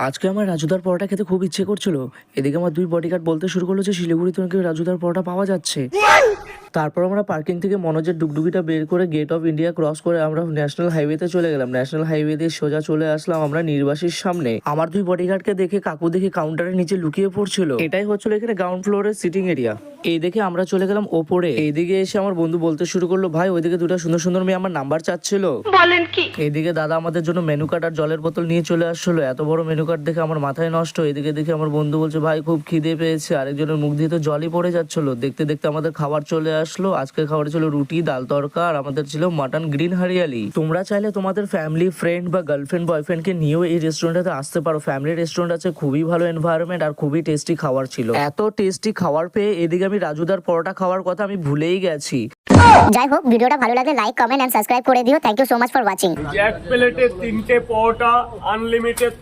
আজকে আমার রাজুদার পরোটা খেতে খুব ইচ্ছে করছিল। এদিকে আমার দুই বডিগার্ড বলতে শুরু করলো যে শিলিগুড়িতে নাকি রাজুদার পরোটা পাওয়া যাচ্ছে। তারপর আমরা পার্কিং থেকে মনোজের ডুগডুগিটা বের করে গেট অফ ইন্ডিয়া ক্রস করে আমরা ন্যাশনাল হাইওয়েতে চলে গেলাম। ন্যাশনাল হাইওয়ে দিয়ে সোজা চলে আসলাম আমরা নির্বাসীর সামনে। আমার দুই বডিগার্ডকে দেখে কাকু দেখে কাউন্টারের নিচে লুকিয়ে পড়ছিল। এটাই হচ্ছিল এখানে গ্রাউন্ড ফ্লোরের সিটিং এরিয়া। এই দেখে আমরা চলে গেলাম ওপরে। এইদিকে এসে আমার বন্ধু বলতে শুরু করলো, ভাই ওইদিকে দুটো সুন্দর সুন্দর মেয়ে আমার নাম্বার চাচ্ছিল। বলেন কি? এইদিকে দাদা আমাদের জন্য মেনু কার্ড আর জলের বোতল নিয়ে চলে আসলো। এত বড় মেনু কার্ড দেখে আমার মাথায় নষ্ট। এদিকে দেখে আমার বন্ধু বলছে, ভাই খুব খিদে পেয়েছে। আরেকজনের মুখ দিয়ে তো জলই পড়ে যাচ্ছিল। দেখতে দেখতে আমাদের খাবার চলে আসলো। আজকের খাবার ছিল রুটি, ডাল তড়কা, আর আমাদের ছিল মাটন গ্রিন হারিয়ালি। তোমরা চাইলে তোমাদের ফ্যামিলি, ফ্রেন্ড বা গার্লফ্রেন্ড বয়ফ্রেন্ডকে নিয়েও এই রেস্টুরেন্টে আসতে পারো। ফ্যামিলি রেস্টুরেন্ট আছে, খুবই ভালো এনভায়রনমেন্ট আর খুবই টেস্টি খাবার ছিল। এত টেস্টি খাবার পেয়ে এদিকে আমি রাজুদার পরোটা খাওয়ার কথা আমি ভুলেই গেছি। যাই হোক, ভিডিওটা ভালো লাগলে লাইক, কমেন্ট এন্ড সাবস্ক্রাইব করে দিও। Thank you so much for watching. এক প্লেটে 3টে পরোটা, আনলিমিটেড।